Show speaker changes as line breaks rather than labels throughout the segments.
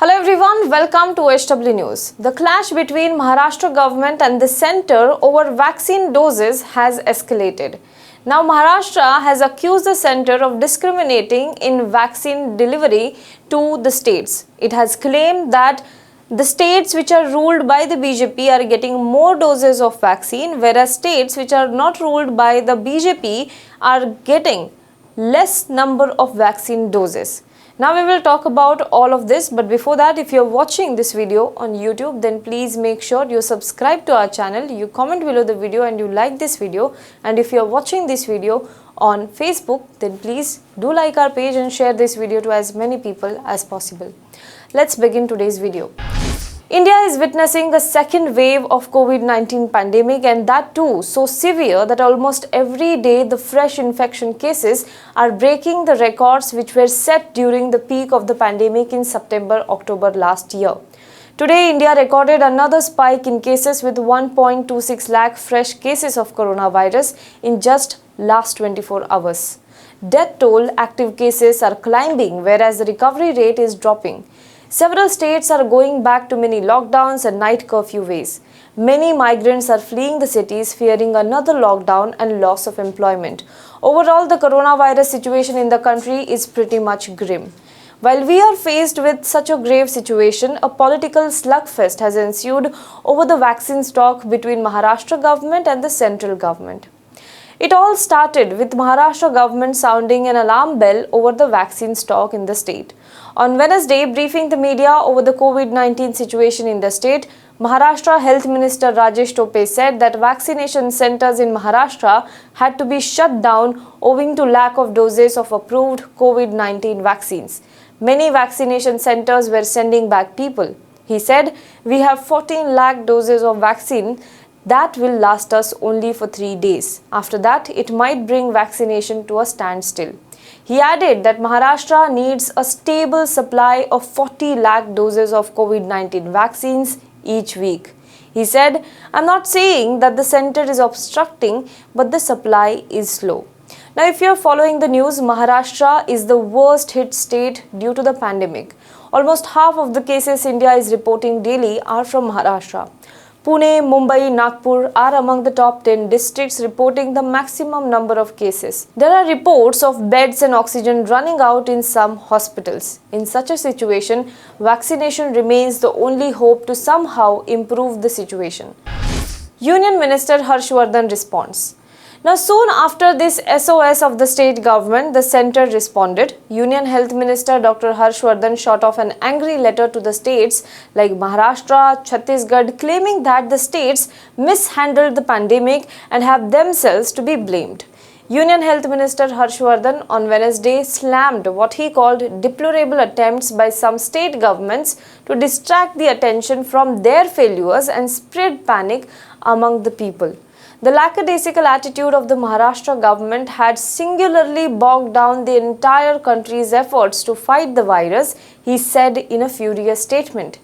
Hello everyone, welcome to HW News. The clash between Maharashtra government and the centre over vaccine doses has escalated. Now Maharashtra has accused the centre of discriminating in vaccine delivery to the states. It has claimed that the states which are ruled by the BJP are getting more doses of vaccine, whereas states which are not ruled by the BJP are getting less number of vaccine doses. Now we will talk about all of this, but before that, if you are watching this video on YouTube, then please make sure you subscribe to our channel, you comment below the video and you like this video. And if you are watching this video on Facebook, then please do like our page and share this video to as many people as possible. Let's begin today's video. India is witnessing a second wave of COVID-19 pandemic, and that too so severe that almost every day the fresh infection cases are breaking the records which were set during the peak of the pandemic in September-October last year. Today, India recorded another spike in cases with 1.26 lakh fresh cases of coronavirus in just last 24 hours. Death toll active cases are climbing, whereas the recovery rate is dropping. Several states are going back to mini lockdowns and night curfew ways. Many migrants are fleeing the cities fearing another lockdown and loss of employment. Overall, the coronavirus situation in the country is pretty much grim. While we are faced with such a grave situation, a political slugfest has ensued over the vaccine stock between Maharashtra government and the central government. It all started with Maharashtra government sounding an alarm bell over the vaccine stock in the state. On Wednesday, briefing the media over the COVID-19 situation in the state, Maharashtra Health Minister Rajesh Tope said that vaccination centers in Maharashtra had to be shut down owing to lack of doses of approved COVID-19 vaccines. Many vaccination centers were sending back people. He said, "We have 14 lakh doses of vaccine that will last us only for 3 days. After that, it might bring vaccination to a standstill." He added that Maharashtra needs a stable supply of 40 lakh doses of COVID-19 vaccines each week. He said, "I'm not saying that the center is obstructing, but the supply is slow." Now, if you're following the news, Maharashtra is the worst hit state due to the pandemic. Almost half of the cases India is reporting daily are from Maharashtra. Pune, Mumbai, Nagpur are among the top 10 districts reporting the maximum number of cases. There are reports of beds and oxygen running out in some hospitals. In such a situation, vaccination remains the only hope to somehow improve the situation. Union Minister Harshvardhan responds. Now, soon after this SOS of the state government, the centre responded. Union Health Minister Dr. Harshvardhan shot off an angry letter to the states like Maharashtra, Chhattisgarh, claiming that the states mishandled the pandemic and have themselves to be blamed. Union Health Minister Harshvardhan on Wednesday slammed what he called deplorable attempts by some state governments to distract the attention from their failures and spread panic among the people. The lackadaisical attitude of the Maharashtra government had singularly bogged down the entire country's efforts to fight the virus, he said in a furious statement.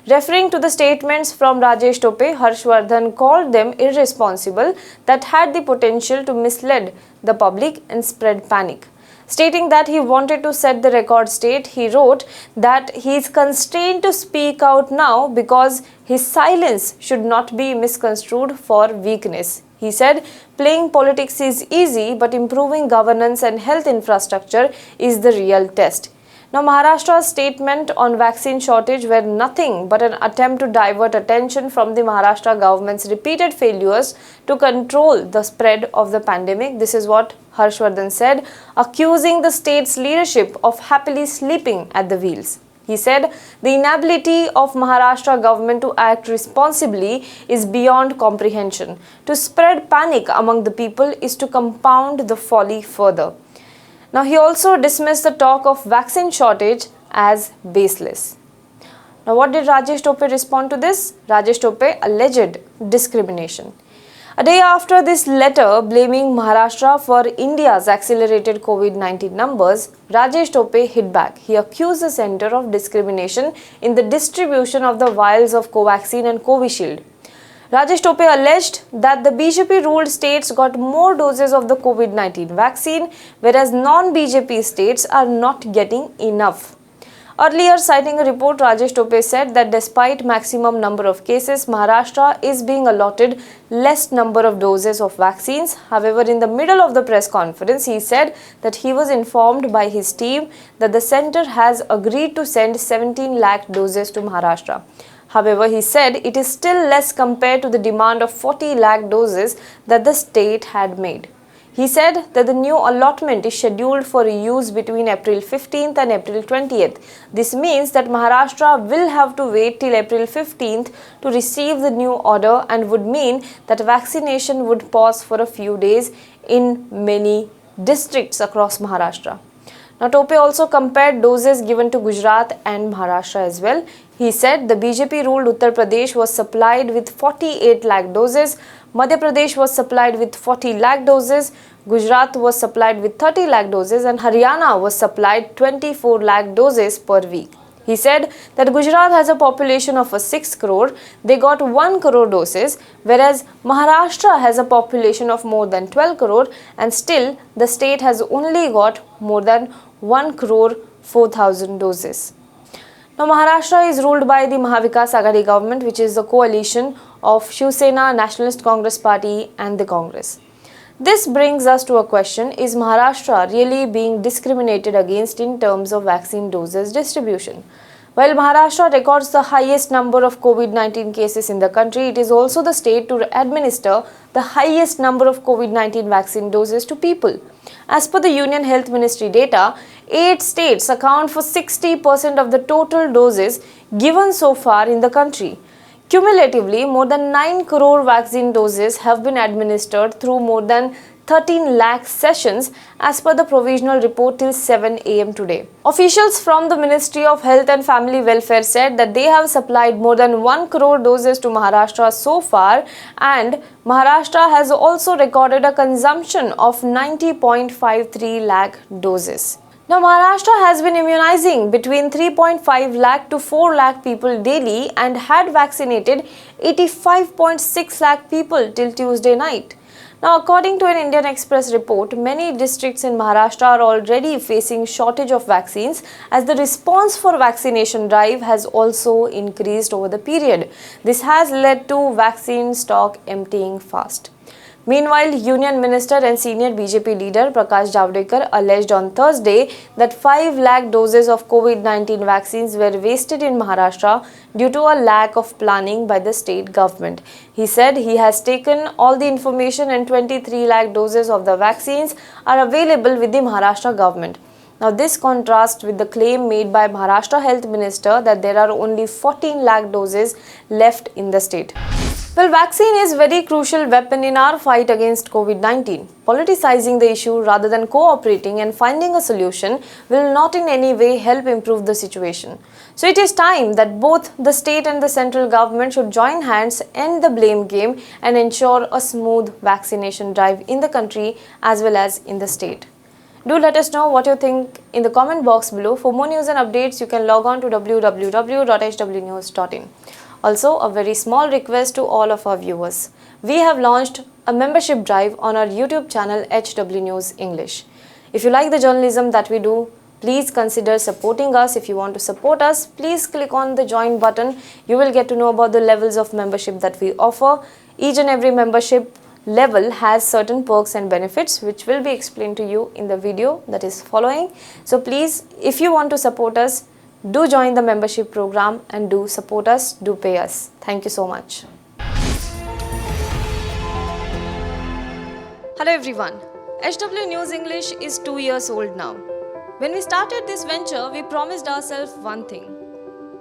Referring to the statements from Rajesh Tope, Harshvardhan called them irresponsible that had the potential to mislead the public and spread panic. Stating that he wanted to set the record straight, he wrote that he is constrained to speak out now because his silence should not be misconstrued for weakness. He said, "Playing politics is easy, but improving governance and health infrastructure is the real test." Now, Maharashtra's statement on vaccine shortage were nothing but an attempt to divert attention from the Maharashtra government's repeated failures to control the spread of the pandemic. This is what Harshvardhan said, accusing the state's leadership of happily sleeping at the wheels. He said, "The inability of Maharashtra government to act responsibly is beyond comprehension. To spread panic among the people is to compound the folly further." Now, he also dismissed the talk of vaccine shortage as baseless. Now, what did Rajesh Tope respond to this? Rajesh Tope alleged discrimination. A day after this letter blaming Maharashtra for India's accelerated COVID-19 numbers, Rajesh Tope hit back. He accused the centre of discrimination in the distribution of the vials of Covaxin and Covishield. Rajesh Tope alleged that the BJP-ruled states got more doses of the COVID-19 vaccine, whereas non-BJP states are not getting enough. Earlier, citing a report, Rajesh Tope said that despite maximum number of cases, Maharashtra is being allotted less number of doses of vaccines. However, in the middle of the press conference, he said that he was informed by his team that the center has agreed to send 17 lakh doses to Maharashtra. However, he said it is still less compared to the demand of 40 lakh doses that the state had made. He said that the new allotment is scheduled for use between April 15th and April 20th. This means that Maharashtra will have to wait till April 15th to receive the new order, and would mean that vaccination would pause for a few days in many districts across Maharashtra. Now, Tope also compared doses given to Gujarat and Maharashtra as well. He said the BJP-ruled Uttar Pradesh was supplied with 48 lakh doses, Madhya Pradesh was supplied with 40 lakh doses, Gujarat was supplied with 30 lakh doses, and Haryana was supplied 24 lakh doses per week. He said that Gujarat has a population of 6 crore, they got 1 crore doses, whereas Maharashtra has a population of more than 12 crore, and still the state has only got more than 1 crore 4,000 doses. Now, Maharashtra is ruled by the Mahavikas Aghadi government, which is the coalition of Shiv Sena, Nationalist Congress Party and the Congress. This brings us to a question: is Maharashtra really being discriminated against in terms of vaccine doses distribution? While Maharashtra records the highest number of COVID-19 cases in the country, it is also the state to administer the highest number of COVID-19 vaccine doses to people. As per the Union Health Ministry data, 8 states account for 60% of the total doses given so far in the country. Cumulatively, more than 9 crore vaccine doses have been administered through more than 13 lakh sessions as per the provisional report till 7 am today. Officials from the Ministry of Health and Family Welfare said that they have supplied more than 1 crore doses to Maharashtra so far, and Maharashtra has also recorded a consumption of 90.53 lakh doses. Now, Maharashtra has been immunizing between 3.5 lakh to 4 lakh people daily and had vaccinated 85.6 lakh people till Tuesday night. Now, according to an Indian Express report, many districts in Maharashtra are already facing shortage of vaccines, as the response for vaccination drive has also increased over the period. This has led to vaccine stock emptying fast. Meanwhile, Union Minister and senior BJP leader Prakash Javadekar alleged on Thursday that 5 lakh doses of COVID-19 vaccines were wasted in Maharashtra due to a lack of planning by the state government. He said he has taken all the information and 23 lakh doses of the vaccines are available with the Maharashtra government. Now, this contrasts with the claim made by Maharashtra Health Minister that there are only 14 lakh doses left in the state. Well, vaccine is a very crucial weapon in our fight against COVID-19. Politicizing the issue rather than cooperating and finding a solution will not in any way help improve the situation. So it is time that both the state and the central government should join hands, end the blame game, and ensure a smooth vaccination drive in the country as well as in the state. Do let us know what you think in the comment box below. For more news and updates, you can log on to www.hwnews.in. Also, a very small request to all of our viewers. We have launched a membership drive on our YouTube channel HW News English. If you like the journalism that we do, please consider supporting us. If you want to support us, please click on the join button. You will get to know about the levels of membership that we offer. Each and every membership level has certain perks and benefits which will be explained to you in the video that is following. So please, if you want to support us, do join the membership program and do support us, do pay us. Thank you so much. Hello everyone. HW News English is 2 years old now. When we started this venture, we promised ourselves one thing,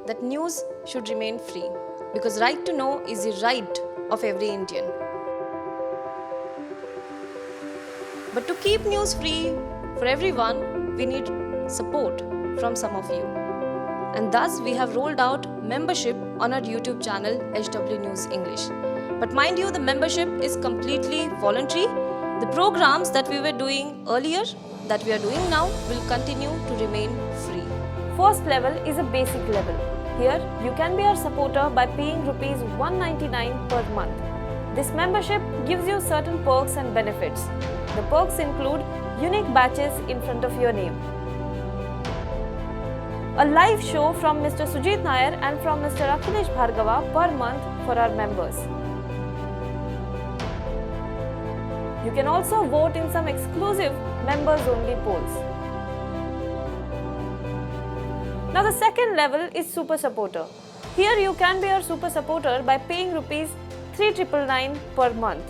that news should remain free, because right to know is the right of every Indian. But to keep news free for everyone, we need support from some of you. And thus we have rolled out membership on our YouTube channel HW News English. But mind you, the membership is completely voluntary. The programs that we were doing earlier, that we are doing now, will continue to remain free. First level is a basic level. Here you can be our supporter by paying rupees 199 per month. This membership gives you certain perks and benefits. The perks include unique badges in front of your name, a live show from Mr. Sujit Nair and from Mr. Akhilesh Bhargava per month for our members. You can also vote in some exclusive members-only polls. Now the second level is Super Supporter. Here you can be our Super Supporter by paying Rs 3,999 per month.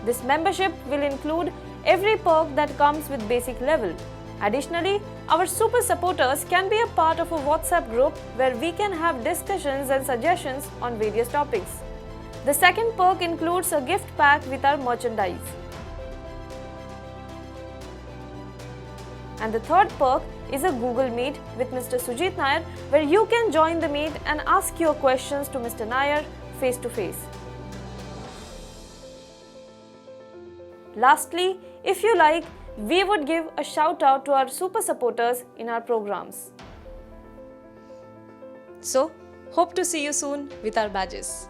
This membership will include every perk that comes with basic level. Additionally, our Super Supporters can be a part of a WhatsApp group where we can have discussions and suggestions on various topics. The second perk includes a gift pack with our merchandise. And the third perk is a Google Meet with Mr. Sujit Nair, where you can join the meet and ask your questions to Mr. Nair face to face. Lastly, if you like, we would give a shout out to our Super Supporters in our programs. So, hope to see you soon with our badges.